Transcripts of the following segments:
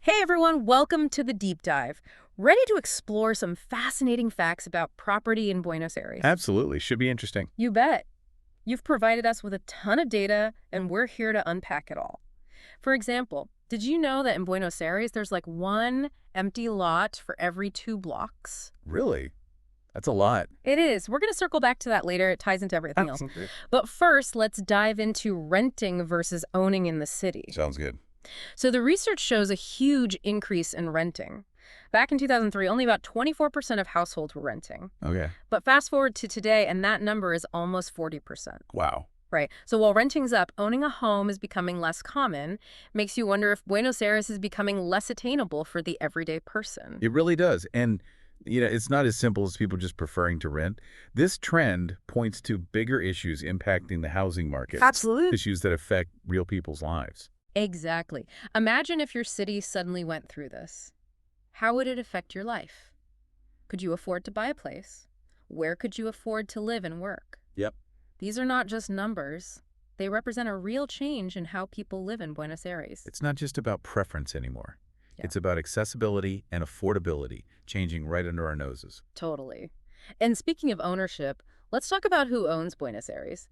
Hey everyone, welcome to the deep dive. Ready to explore some fascinating facts about property in Buenos Aires? Absolutely. Should be interesting. You bet. You've provided us with a ton of data, and we're here to unpack it all. For example, did you know that in Buenos Aires there's like one empty lot for every 2 blocks? Really? That's a lot. It is. We're going to circle back to that later. It ties into everything else. Okay. But first, let's dive into renting versus owning in the city. Sounds good. So the research shows a huge increase in renting. Back in 2003, only about 24% of households were renting. Okay. But fast forward to today, and that number is almost 40%. Wow. Right. So while renting's up, owning a home is becoming less common. Makes you wonder if Buenos Aires is becoming less attainable for the everyday person. It really does. And, it's not as simple as people just preferring to rent. This trend points to bigger issues impacting the housing market. Absolutely. Issues that affect real people's lives. Exactly. Imagine if your city suddenly went through this. How would it affect your life? Could you afford to buy a place? Where could you afford to live and work? Yep. These are not just numbers. They represent a real change in how people live in Buenos Aires. It's not just about preference anymore. Yeah. It's about accessibility and affordability changing right under our noses. Totally. And speaking of ownership, let's talk about who owns Buenos Aires.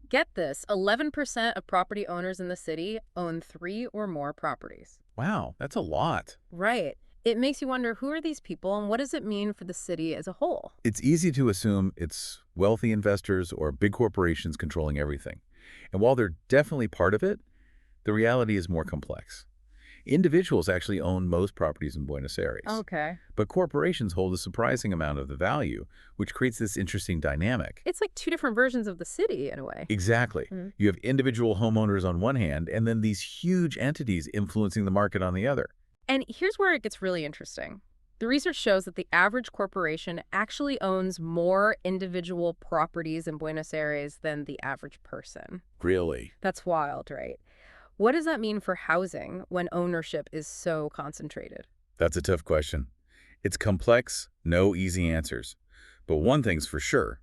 Get this, 11% of property owners in the city own 3 or more properties. Wow, that's a lot. Right. It makes you wonder, who are these people and what does it mean for the city as a whole? It's easy to assume it's wealthy investors or big corporations controlling everything. And while they're definitely part of it, the reality is more complex. Individuals actually own most properties in Buenos Aires. Okay. But corporations hold a surprising amount of the value, which creates this interesting dynamic. It's like 2 different versions of the city in a way. Exactly. Mhm. You have individual homeowners on one hand, and then these huge entities influencing the market on the other. And here's where it gets really interesting. The research shows that the average corporation actually owns more individual properties in Buenos Aires than the average person. Really? That's wild, right? What does that mean for housing when ownership is so concentrated? That's a tough question. It's complex, no easy answers. But one thing's for sure.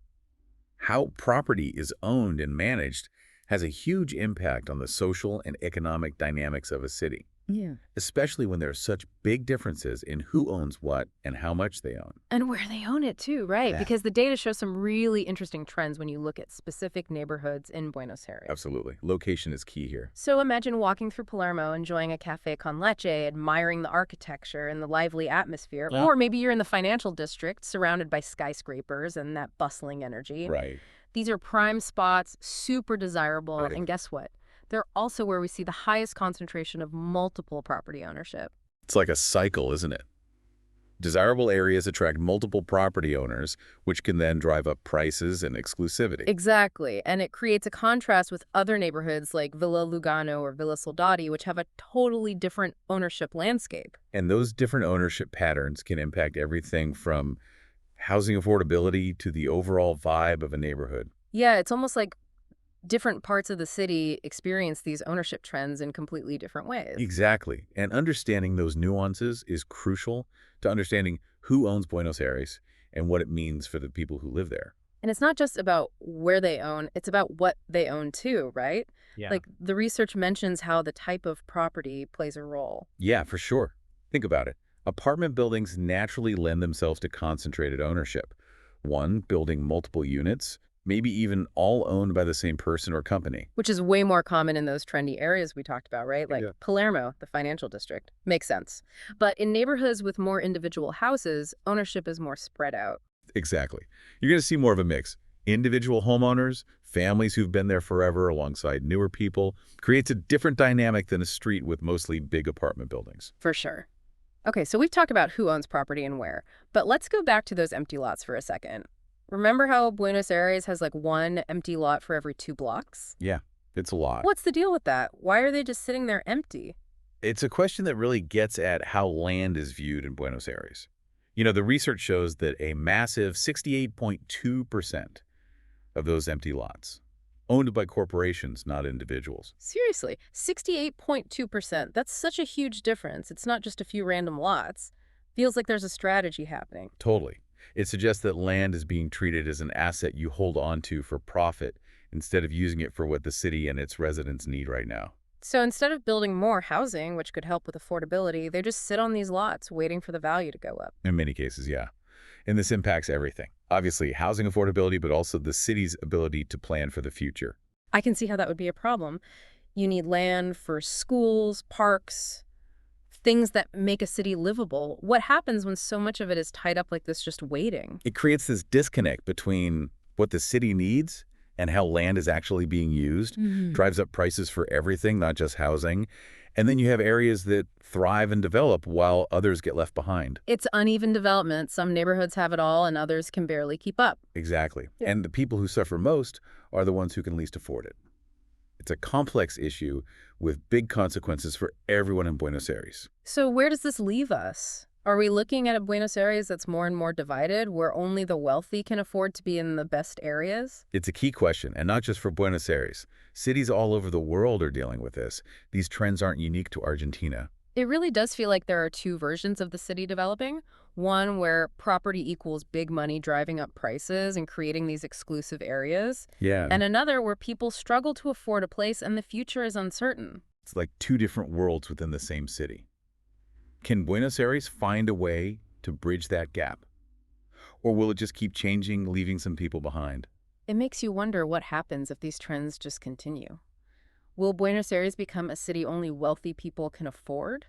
How property is owned and managed has a huge impact on the social and economic dynamics of a city, Yeah. especially when there are such big differences in who owns what and how much they own. And where they own it too, right? Yeah. Because the data shows some really interesting trends when you look at specific neighborhoods in Buenos Aires. Absolutely. Location is key here. So imagine walking through Palermo, enjoying a cafe con leche, admiring the architecture and the lively atmosphere. Yeah. Or maybe you're in the financial district, surrounded by skyscrapers and that bustling energy. Right. These are prime spots, super desirable, Right. and guess what? They're also where we see the highest concentration of multiple property ownership. It's like a cycle, isn't it? Desirable areas attract multiple property owners, which can then drive up prices and exclusivity. Exactly, and it creates a contrast with other neighborhoods like Villa Lugano or Villa Soldati, which have a totally different ownership landscape. And those different ownership patterns can impact everything from housing affordability to the overall vibe of a neighborhood. Yeah, it's almost like different parts of the city experience these ownership trends in completely different ways. Exactly. And understanding those nuances is crucial to understanding who owns Buenos Aires and what it means for the people who live there. And it's not just about where they own, it's about what they own too, right? Yeah. Like the research mentions how the type of property plays a role. Yeah, for sure. Think about it. Apartment buildings naturally lend themselves to concentrated ownership. One building multiple units, maybe even all owned by the same person or company. Which is way more common in those trendy areas we talked about, right? Like Yeah. Palermo, the financial district. Makes sense. But in neighborhoods with more individual houses, ownership is more spread out. Exactly. You're going to see more of a mix. Individual homeowners, families who've been there forever alongside newer people, creates a different dynamic than a street with mostly big apartment buildings. For sure. Okay, so we've talked about who owns property and where, but let's go back to those empty lots for a second. Remember how Buenos Aires has like one empty lot for every 2 blocks? Yeah, it's a lot. What's the deal with that? Why are they just sitting there empty? It's a question that really gets at how land is viewed in Buenos Aires. The research shows that a massive 68.2% of those empty lots owned by corporations, not individuals. Seriously, 68.2%. That's such a huge difference. It's not just a few random lots. Feels like there's a strategy happening. Totally. It suggests that land is being treated as an asset you hold on to for profit instead of using it for what the city and its residents need right now. So instead of building more housing, which could help with affordability, they just sit on these lots waiting for the value to go up. In many cases, yeah. And this impacts everything. Obviously, housing affordability, but also the city's ability to plan for the future. I can see how that would be a problem. You need land for schools, parks, things that make a city livable. What happens when so much of it is tied up like this, just waiting? It creates this disconnect between what the city needs and how land is actually being used, drives up prices for everything, not just housing. And then you have areas that thrive and develop while others get left behind. It's uneven development. Some neighborhoods have it all and others can barely keep up. Exactly. Yeah. And the people who suffer most are the ones who can least afford it. It's a complex issue with big consequences for everyone in Buenos Aires. So where does this leave us? Are we looking at a Buenos Aires that's more and more divided, where only the wealthy can afford to be in the best areas? It's a key question, and not just for Buenos Aires. Cities all over the world are dealing with this. These trends aren't unique to Argentina. It really does feel like there are two versions of the city developing. One where property equals big money driving up prices and creating these exclusive areas. Yeah. And another where people struggle to afford a place and the future is uncertain. It's like two different worlds within the same city. Can Buenos Aires find a way to bridge that gap? Or will it just keep changing, leaving some people behind? It makes you wonder what happens if these trends just continue. Will Buenos Aires become a city only wealthy people can afford?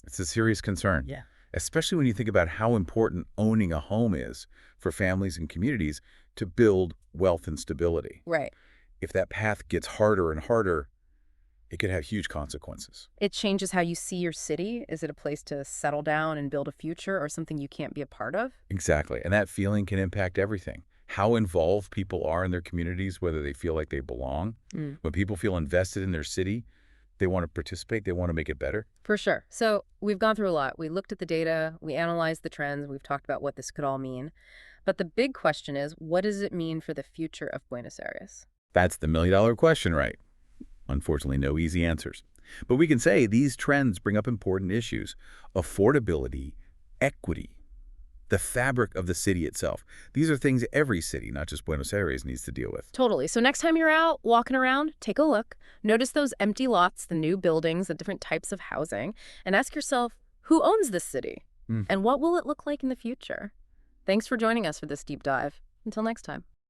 It's a serious concern. Yeah. Especially when you think about how important owning a home is for families and communities to build wealth and stability. Right. If that path gets harder and harder, it could have huge consequences. It changes how you see your city. Is it a place to settle down and build a future or something you can't be a part of? Exactly. And that feeling can impact everything. How involved people are in their communities, whether they feel like they belong. When people feel invested in their city, they want to participate, they want to make it better. For sure. So we've gone through a lot. We looked at the data, we analyzed the trends, we've talked about what this could all mean. But the big question is, what does it mean for the future of Buenos Aires? That's the million-dollar question, right? Unfortunately, no easy answers. But we can say these trends bring up important issues: affordability, equity, the fabric of the city itself. These are things every city, not just Buenos Aires, needs to deal with. Totally. So next time you're out walking around, take a look. Notice those empty lots, the new buildings, the different types of housing, and ask yourself, who owns this city? And what will it look like in the future? Thanks for joining us for this deep dive. Until next time.